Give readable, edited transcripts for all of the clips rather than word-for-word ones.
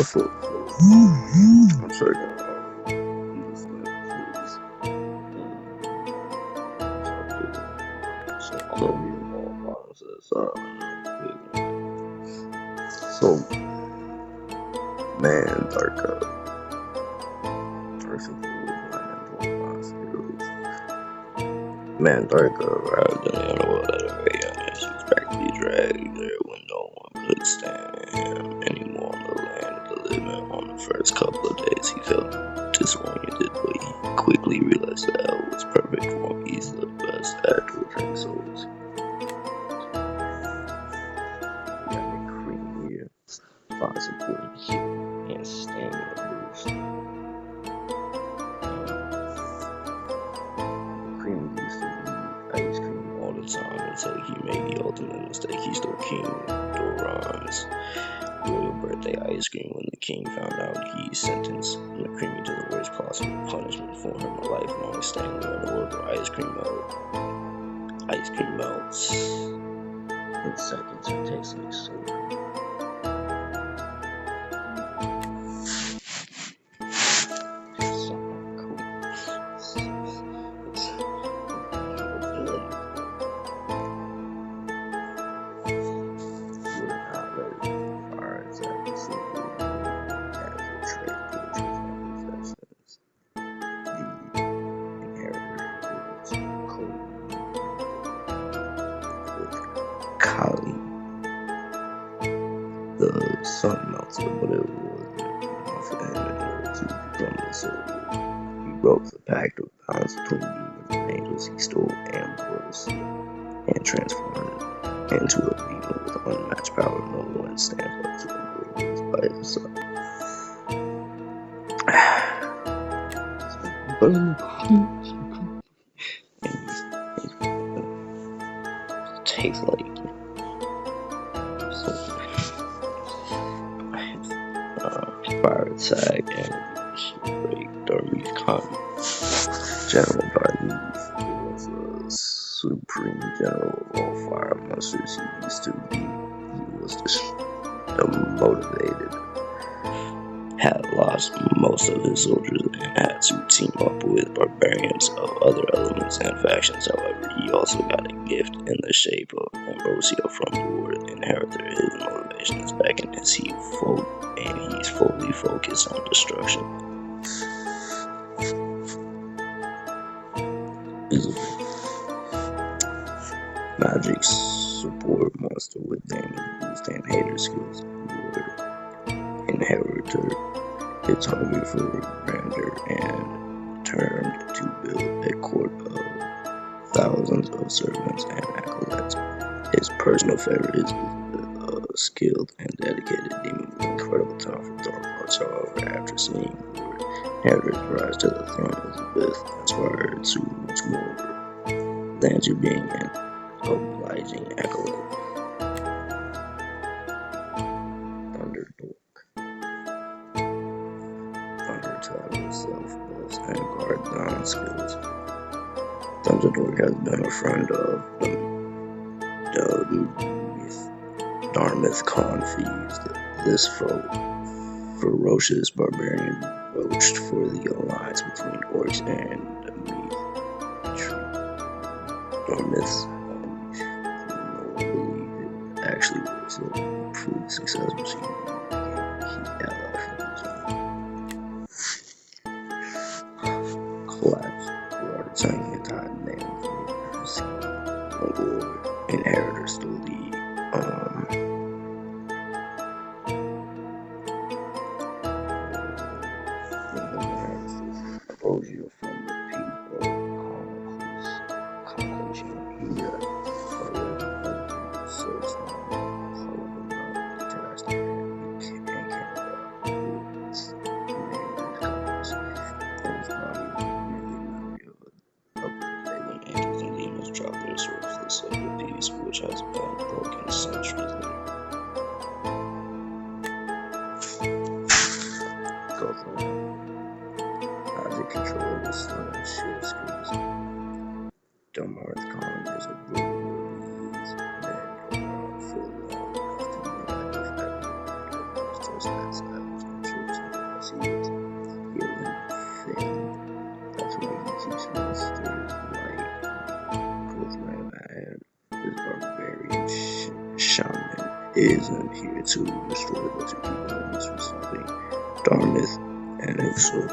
before. I'm sure y'all listening to this. Some Colombian ball bottoms to the So, man, First of all, Darka arrived in the underworld at a very young age. He was practically dragged there when no one could stand him anymore on the land of the living. On the first couple of days, he felt disoriented, but he quickly realized that hell was perfect for him. He's the best at torturing souls. We got McCream here, 5 supporting healing and stamina boost. McCream used to eat ice cream all the time until he made the ultimate mistake. He stole King Doran's royal birthday ice cream. When the king found out, he sentenced McCreamy to the worst possible punishment for him, a lifelong stay in the world where ice cream melts in seconds and tastes like soda. Kali. The sun melted, but it wasn't enough for him in order to become the soldier. He broke the pact of balance between demons and angels. He stole Ambrose and transformed it into a demon with unmatched power. No one stands up to him. He was by his side. It takes like fire attack and break Darby's Khan. General Darby's was a supreme general of all fire monsters. He used to be. He was motivated, had lost most of his soldiers, and had to team up with barbarians of other elements and factions. However, he also got a gift in the shape of Ambrosia from the Lord Inheritor. His motivation is back in his and he's fully focused on destruction. Magic support monster with damage boost and hater skills. Lord Inheritor is hungry for grandeur and determined to build a court of thousands of servants and acolytes. His personal favorite is a skilled and dedicated demon with incredible talent for dark arts. However, after seeing Lord Inheritor's rise to the throne, Elizabeth inspired to much more than to being an obliging acolyte. Thunderdog itself buffs and guard down skills. Thunderdog has been a friend of the Dartmouth Khan thieves. This ferocious barbarian vouched for the alliance between orcs and Dartmouth's no believe it actually was a proved success, but she became a key ally for the zone. Collapse. Water tank anti-name Lord Inheritor stole the Ambrosia from the people conclusion here. Which has been broken centuries later. Go for it. Magic control of the sun and shield skills. Dartmouth Khan is a brutal release man full long enough to be like just that savage. because he was failing. That's why he keeps monsters like Guthrum and his barbarian shaman isn't here to destroy but to keep enemies from stopping Dartmouth and his sword.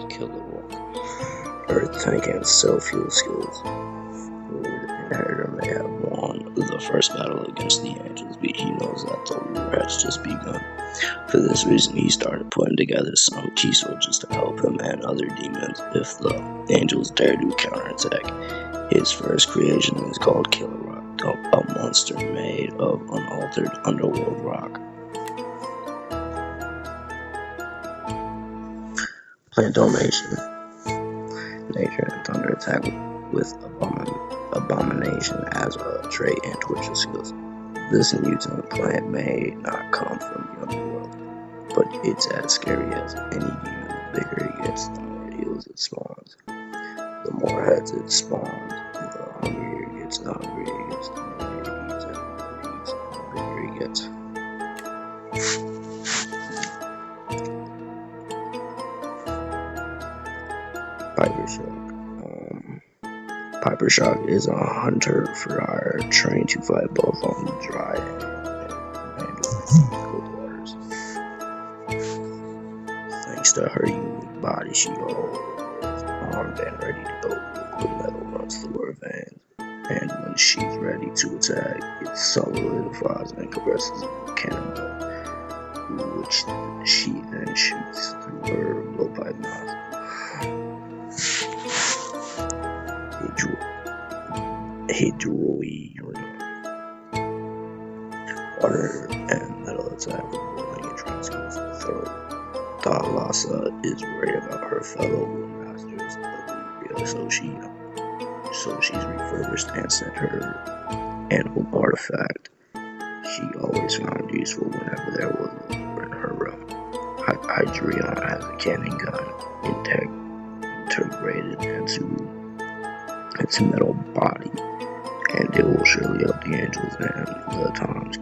Kilowog. Earth Tank and self-heal skills. Lord Inheritor may have won the first battle against the Angels, but he knows that the war has just begun. For this reason, he started putting together some key soldiers to help him and other demons if the Angels dare to counterattack. His first creation is called Kilowog, a monster made of unaltered underworld rock. Plant Domination. Nature and Thunder attack with Abomination as a trait and torture skills. This mutant plant may not come from the underworld, but it's as scary as any demon. The bigger it gets, the more heals it spawns. The more heads it spawns, the hungrier it gets. The hungrier it gets, the more it eats, and the more it eats, the bigger it gets. Piper Shock. Piper Shock is a hunter for hire trained to fight both on the dry and cold waters. Thanks to her unique body, she always armed and ready to go. Liquid metal runs through her veins, and when she's ready to attack, it solidifies and compresses into a cannonball, which she then shoots through her blowpipe nozzle. Hydroiron. Water and metal attack with boiling and drain skills to the throat. Thalassa is worried about her fellow masters, Olivia, so she's refurbished and sent her animal artifact she always found useful whenever there was a war in her realm. Hydroiron has a cannon gun integrated into its metal body, and it will surely help the Angels and the times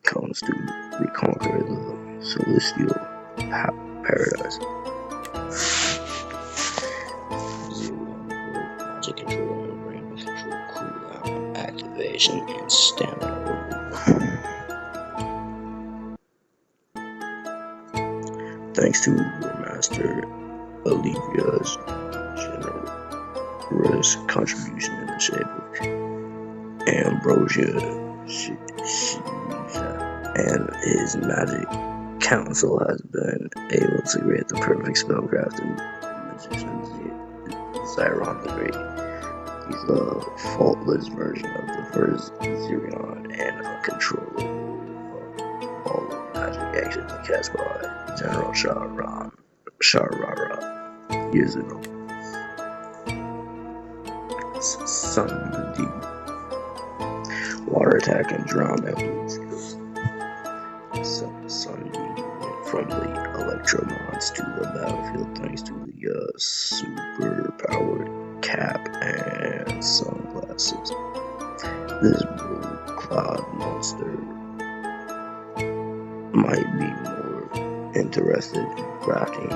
comes to reconquer the Celestial Paradise. Zero magic control and random control cooldown, activation, and stamina removal. Thanks to your master Olivia's generous contribution in the shape of Ambrosia and his magic council has been able to create the perfect spellcrafting magician Zyron the Great. He's a faultless version of the first Zirion and uncontrollable ball of magic action cast by General Sharara years ago. Sundeep. Water attack and drown and bleed skills. Sundeep went from the Electromons to the battlefield thanks to the super-powered cap and sunglasses. This blue-clad monster might be more interested in crafting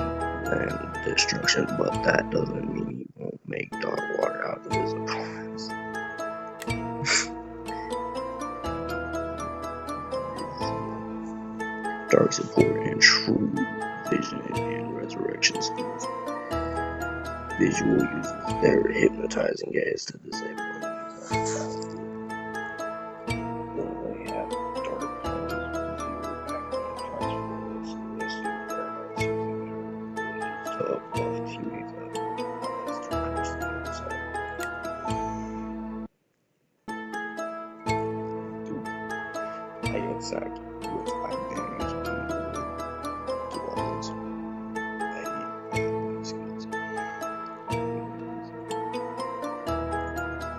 than destruction, but that doesn't mean he won't make dark water out of his opponents. Dark support and true vision and resurrection skills. Visual uses their hypnotizing gaze to disable enemies. When they have dark powers, viewer activates celestial paradise using their abilities to buff teammates up and to curse the other side. I exact with advantage on the dwellings. Skills.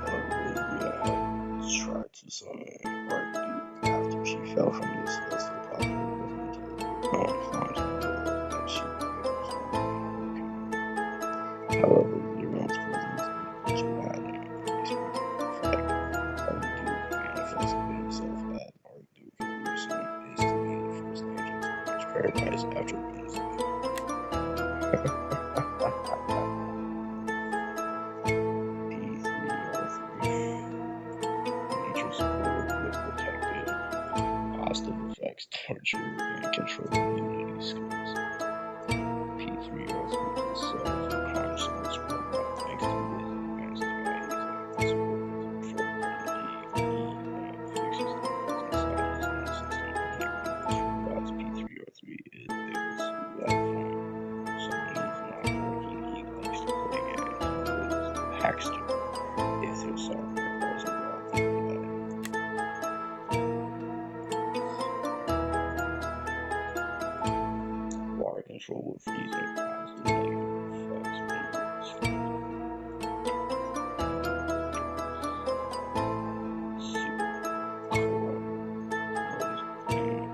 Olivia tried to summon Archduke after she fell from the celestial platform into the farms and she was able to. However, Zeron's presence torture and control immunity skills. P3R3 is set for crime scenes worldwide thanks to his advanced strategies and support fixes the holes inside his own system and robots. P3R3 is able to laugh from, so when he's not working, he likes to play games with his hackster if there's software calls involved in that. Water control will freeze and cause negative effects when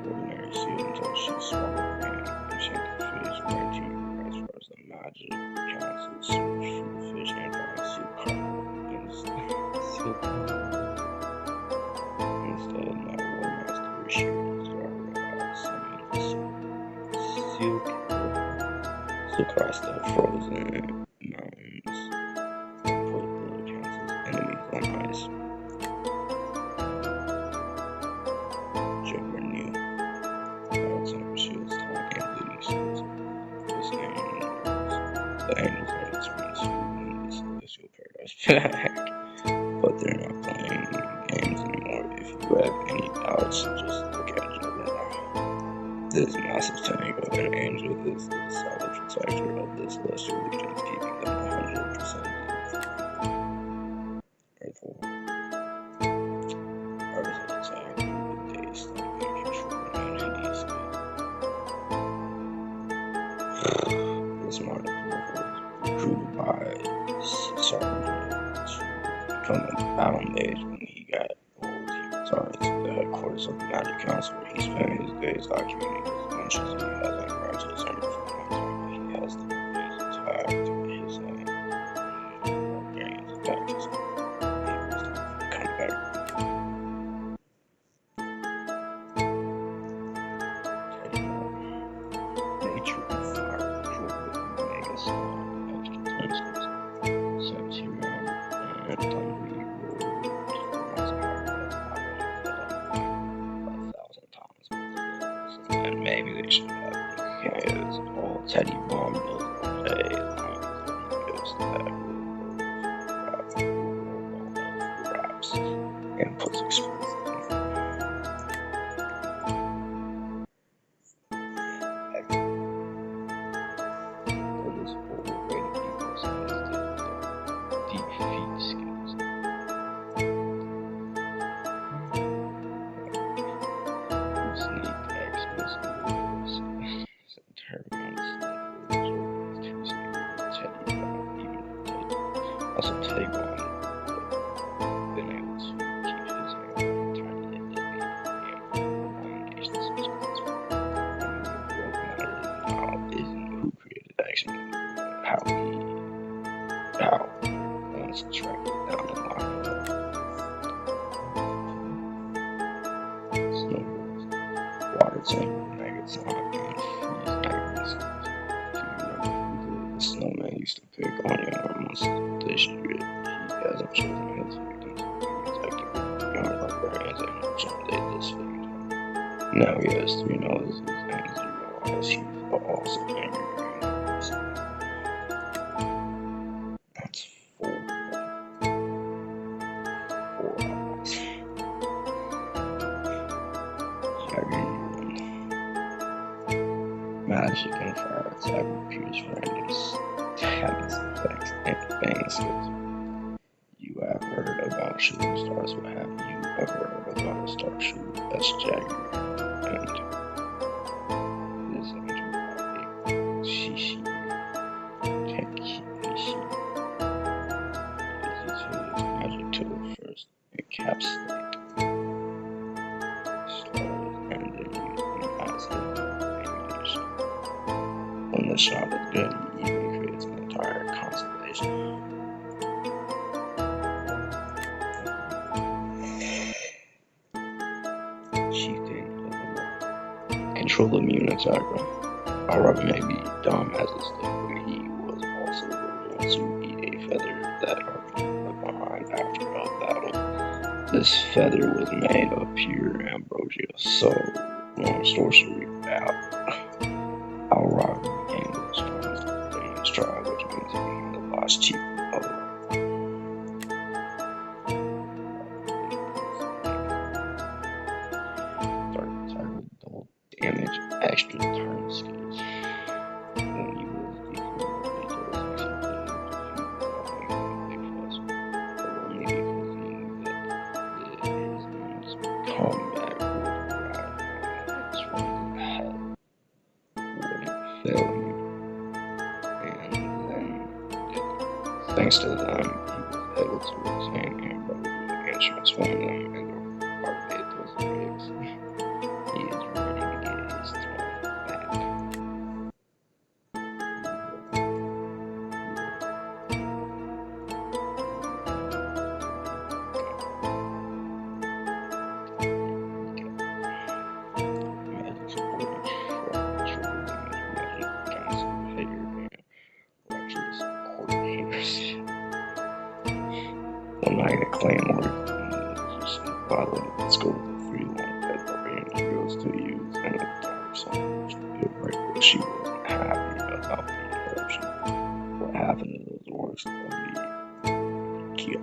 ordinary seal until she swallowed and enchanted fish, granting as far as the magic council search for the fish and find seal crocodile instead now War Master issues across the frozen mountains and put the council's enemies on ice. Joker knew Alexander Shields' taunt and bleeding swords. The angels are determined to win the celestial paradise back, but they're not playing games anymore. If you have any doubts, just look at Joker now. This massive tank of an angel is the solid protector of the celestial legions, keeping them 100% Earthward. Artisan attack with data stuff and control humanity skills. This model was recruited by Sergeant to become a battle mage when he got old. He retired to the headquarters of the Magic Council, where he spent his days documenting his adventures. He hasn't grown to his armor for a long time, but he has the ability to attack his gains attack his comeback. Nature and fire control with Mega Slam, extra tenses, Septium, and Thundery Roars for most power 1,000 times. And maybe they should have because all Teddy Bomb does all day long is that raps and puts explosives. Also, Teddy Bomb been able to keep his hand on tiny and prolongation subjects. What matters now isn't who created X-Men, how once track it down and lock it up. Snowballs, water tank, Megatron, and freeze magazines. Do you remember who the snowman used to pick on you once this year? He hasn't chosen his victims to be protected with beyond barbarians and someday disfigured. Now he has 3 noses and 0 eyes. He's also angry. That's 4 eyes. Magic and fire attack with pierce random status effects and bang skills. You have heard about shooting stars, but have you ever heard about a star shooter that's Jagger and this entered by a Shishi Tenkishi? Uses his magic to the first encapsulate stars and then use them as his ammunition. When the shot is good, he even creates an entire constellation. Chieftain of the World. Control immune attacker. Aura may be dumb as a stick, but he was also the one to eat a feather that Arvin left behind after a battle. This feather was made of pure ambrosia, so long sorcery our rival began his stride, which means he became the boss chief of the double damage, extra turn skills. When he was defeated, but only because he knew that his name's combat would his friends had wouldn't fail him. And then, thanks to them, he was able to retain and transform them into Barbados rigs. He is ready to get his throne back. Magic supporting Magic Council Hater and Righteous Court Haters. One night at Claymore, just violated the scope of the free long that barbarian heroes to use and the dark sun feel right, but she wasn't happy about the interruption. What happened to those orcs of the Kia?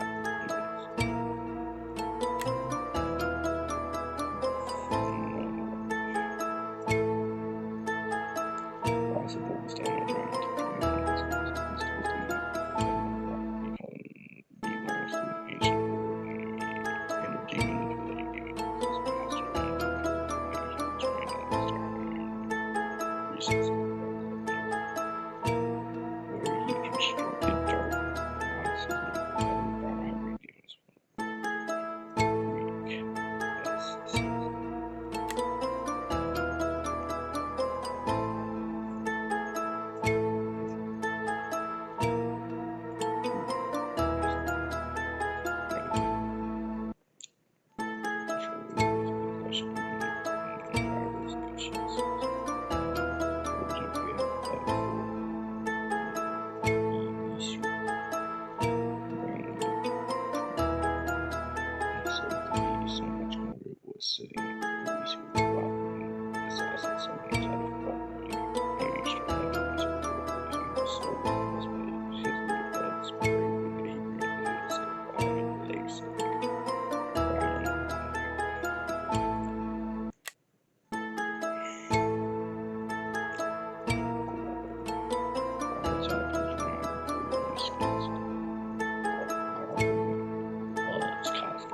Possible was damage around to communities and energy manipulating demons as master and resources where he constructed dark alliances with other power-hungry demons sitting at least with assassin something out of property and extract these reports so as well as his defense break that he granted his legs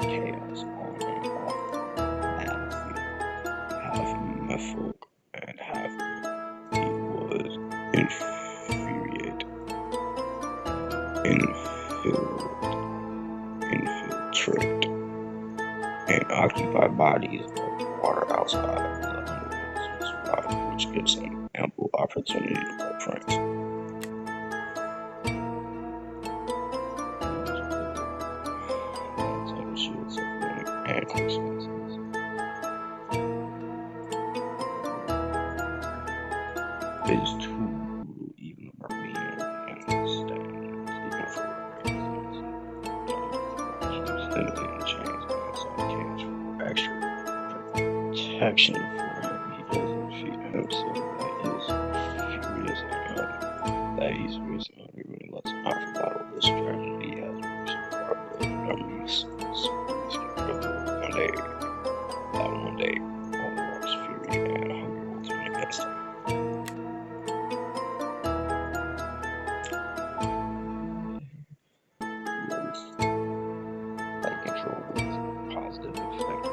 chaos on and off half folk and half he was infiltrate, and occupy bodies of water outside the underworld, which gives him ample opportunity to play pranks. And Christmas. It is too brutal, even the barbarian and stand, even for reasons. Limited in chains and some cage for extra protection for him. He doesn't feed himself that he's furious and hungry when he lets him out for battle. This strategy has worked probably one day, all the orcs' fury and hunger will turn against him. Like control with positive effect,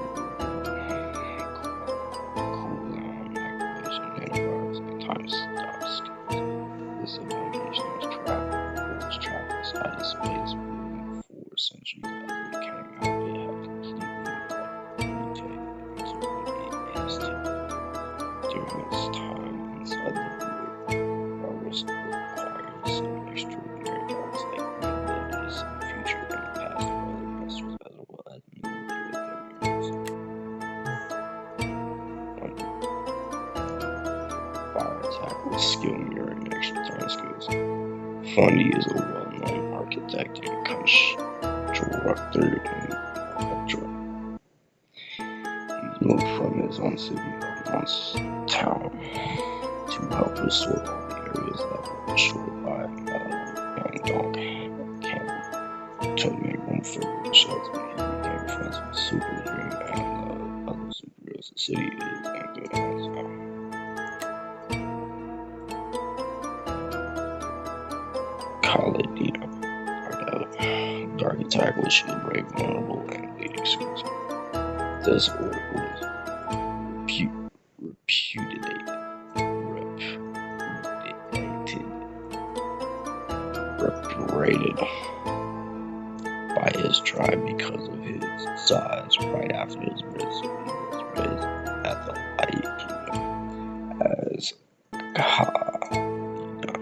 cooldown activation, antivirus, and time stop skills. This abomination was trapped inside his space for 4 centuries as it came out. It had completely mutated into what it is today. During its time inside the void, Varus acquired some extraordinary powers like abilities in the future and the past of other masters, as well as manipulate their memories. Fire attack with skill mirroring extra turn skills. Fundy is a well-known architect and constructor in Electra. He's moved from his own city of Renaissance town to help restore all the areas that were destroyed by Melody and Donk came to make room for the shelter. He became friends with Super Dream and the other superheroes. The city is in good hands now. Khalidina, dark attack was shield brave, vulnerable, and leading schools. This order was repudiated by his tribe because of his size. Right after his rise, he was raised at the Light Kingdom as Khalidin.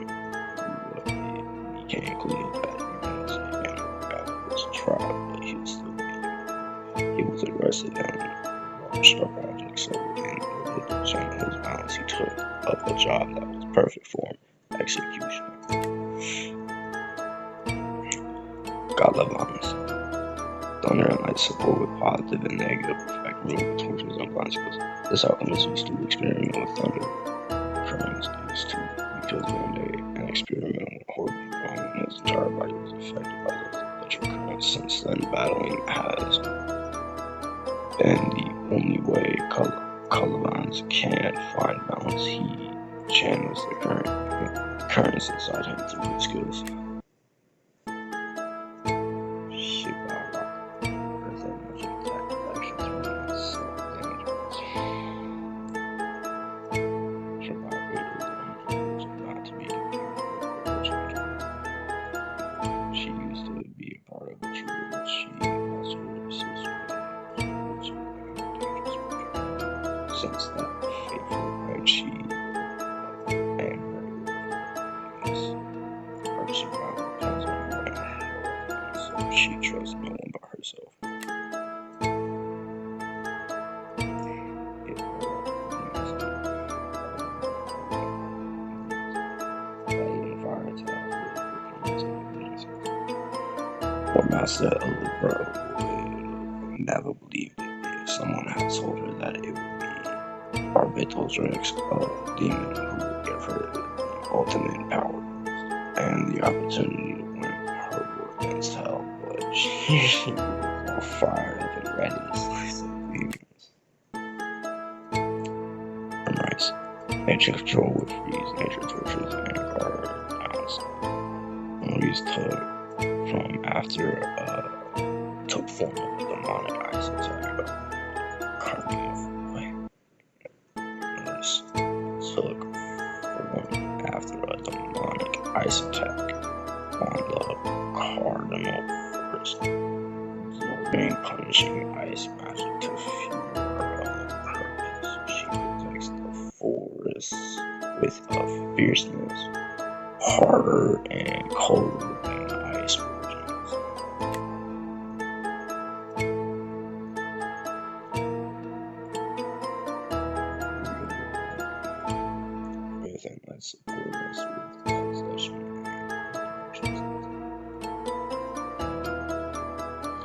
It became clear that he was a member of his tribe, but he was still weak. He was aggressive and struck objects, so in order to channel his violence, he took up a job that was perfect for him: executioner. Galavans. Thunder and light support with positive and negative effect rule torches and bicycles. This alchemist used to experiment with thunder currents because one day an experiment went horribly wrong and his entire body was affected by those electric currents. Since then, battling has been the only way Galavans can find balance. He channels the currents inside him through his skills. She used to be a part of the troop, but she also assists with dangerous work. Since that fateful event, she and her survival depends on her, so she trusts no one but herself. Master Alibra would never believe it if someone had told her that it would be Barbitos Rex, a demon who would give her the ultimate power and the opportunity to win her war against hell, but she was all fired up and ready to slice up demons. Rice. Nature control would freeze nature torches and guard downside. Maurice from after took form of a demonic ice attack. Took form after a demonic ice attack on the Cardinal Forest, absorbing punishing ice magic to fuel her own purpose. She protects the forest with a fierceness harder and colder than ice origins. And let's support us with translation and actions.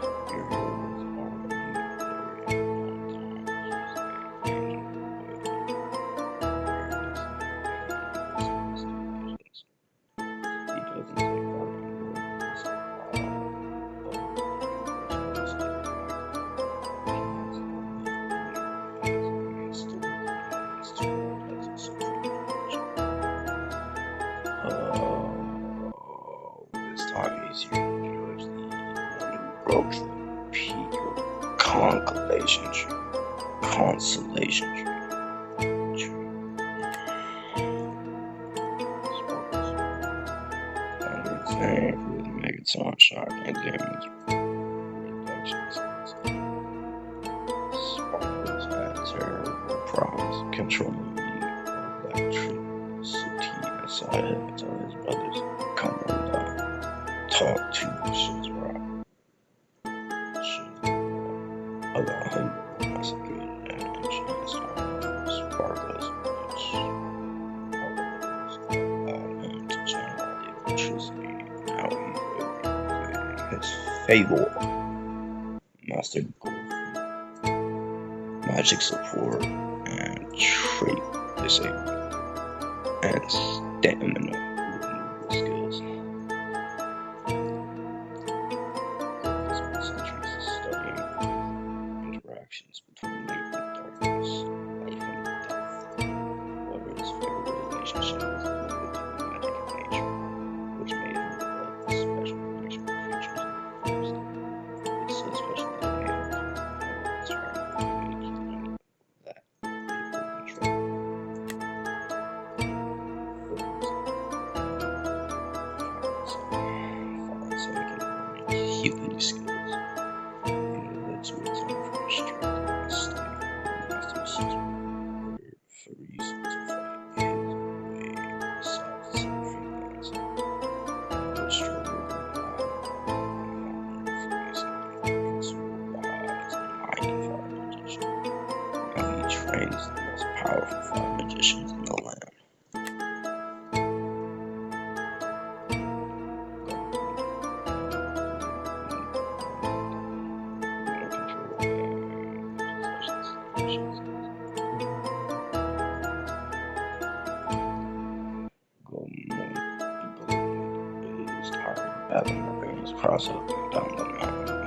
Your hero was already there a long time. He doesn't take part in wars. This time he's here to judge the one who broke the peak of consolation tree. Thunder tank with Megaton shock and damage reductions. Sparkles had terrible problems controlling the electricity inside him until his brothers come undone. Talk to Shizra. Allow him to massacre and chance Sparkles, which allowed him to channel the electricity. Now he's his fable. Master Gold, magic support, and trait disablement, and stamina skills. It's been centuries of studying interactions between light and darkness, life and death. However, his favorite relationship is limited to the magic of nature, which made him develop a special connection with creatures of the forest. It's so special that it made him try to that people control. Healing skills. That's what it's on for strength and strength. Master sees for reason to fight his way besides his feelings. The struggle and wise and mighty fire magician. Now he trains the most powerful fire magicians in the land. Having the veins cross up and down the mountain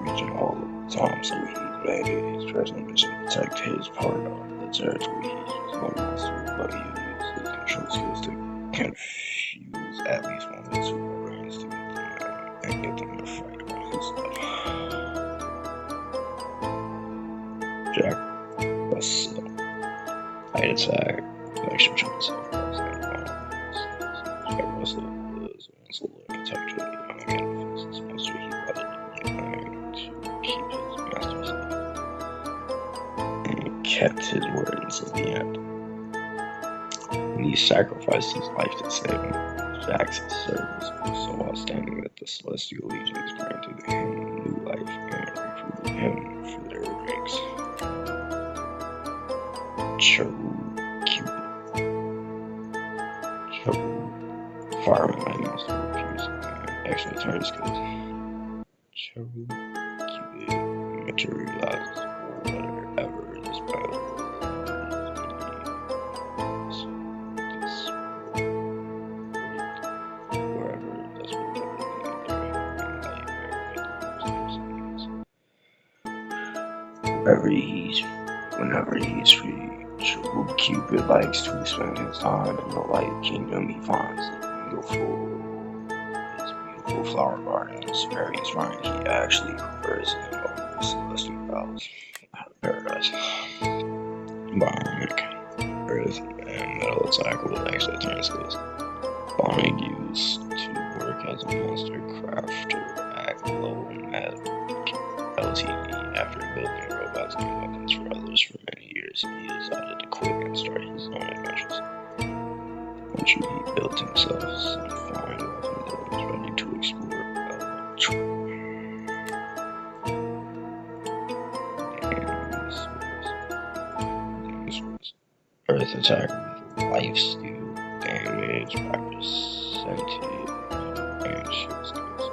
region all the time, so he's made it his present mission to protect his part of the territory. He's no monster, but he uses his control skills to confuse at least one of the two brains to get them and get them to fight on his side. Jack Russell. Light attack, extra chance self-pause, and Jack Russell was once a loyal protector of the young and his master. He wanted to keep his master safe, and he kept his word until the end. And he sacrificed his life to save him. Jack's service was so outstanding that the Celestial Legions granted him new life and recruited him for their ranks. Cupid. Fireman light master appears and extra turn skills. Cupid materializes whatever is battle. Wherever that's whenever he's free. Cupid likes to spend his time in the Light Kingdom. He finds his beautiful flower gardens very inspiring. He actually prefers them over the Celestial Palace Paradise. Bionic Earth and Metal attack with extra turn skills. Bionic used to work as a master crafter at Glow-Matic Ltd. After building robots and weapons for others for many years, he decided to quit and start his own adventures. Eventually, he built himself some fine weapons that was ready to explore Earth attack with lifesteal damage, practice sentient, and shield skills.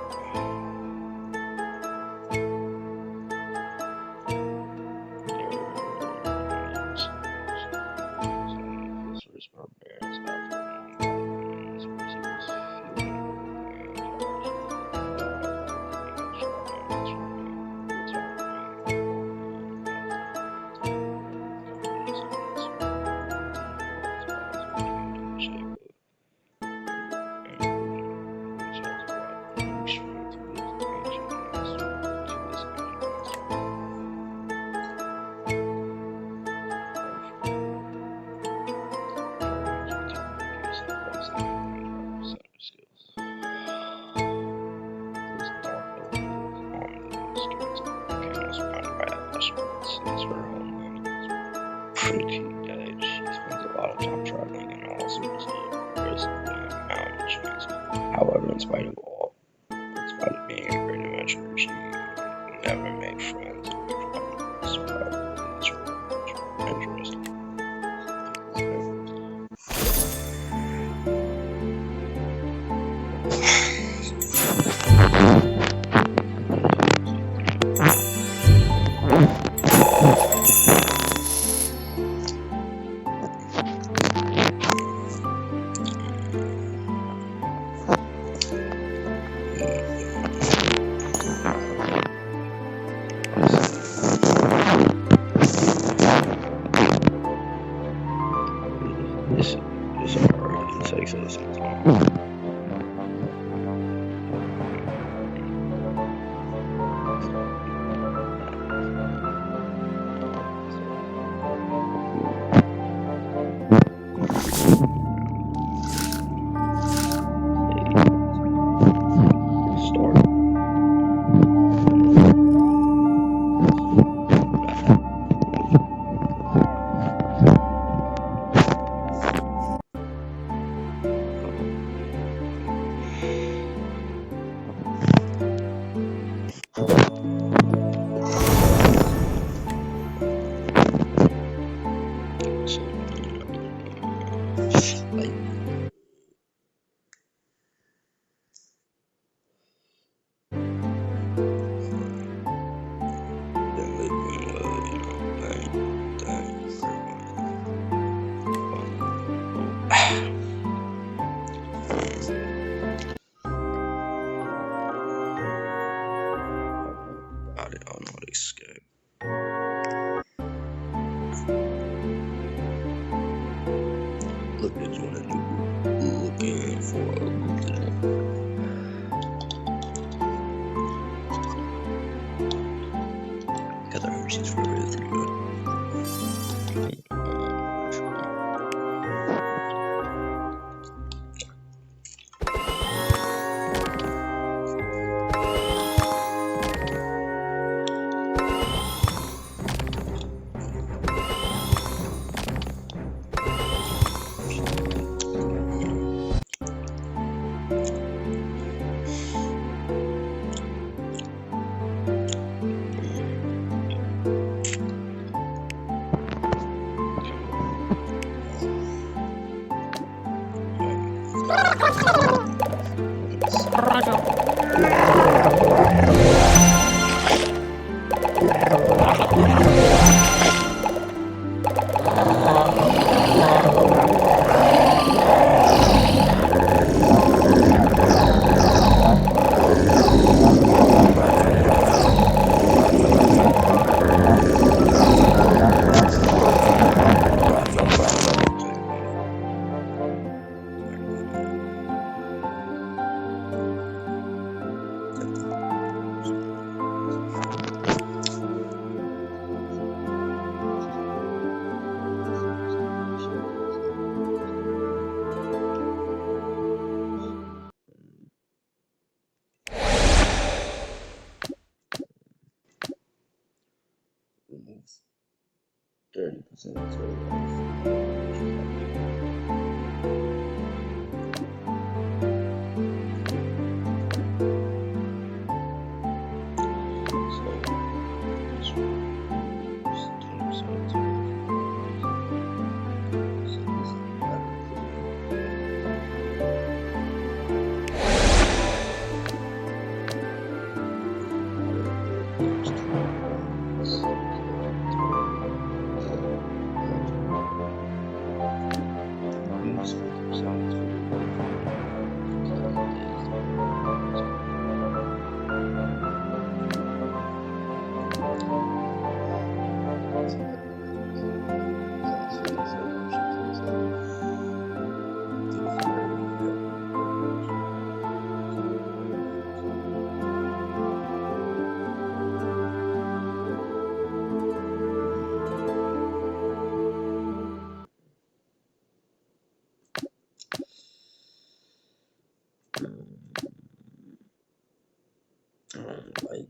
Pretty dead. She spends a lot of time traveling and all sorts of risk and mountain chains. However, in spite of being a great adventurer, she never made friends with survival is interesting. It's hard. It takes us some time. Start. I don't know how to escape. Look at you in a new group. Looking for a group to join. Because I heard she's really pretty good. Removes 30% of like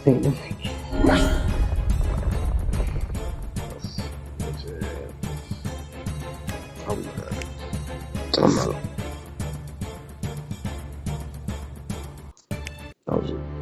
I'm out. That was it.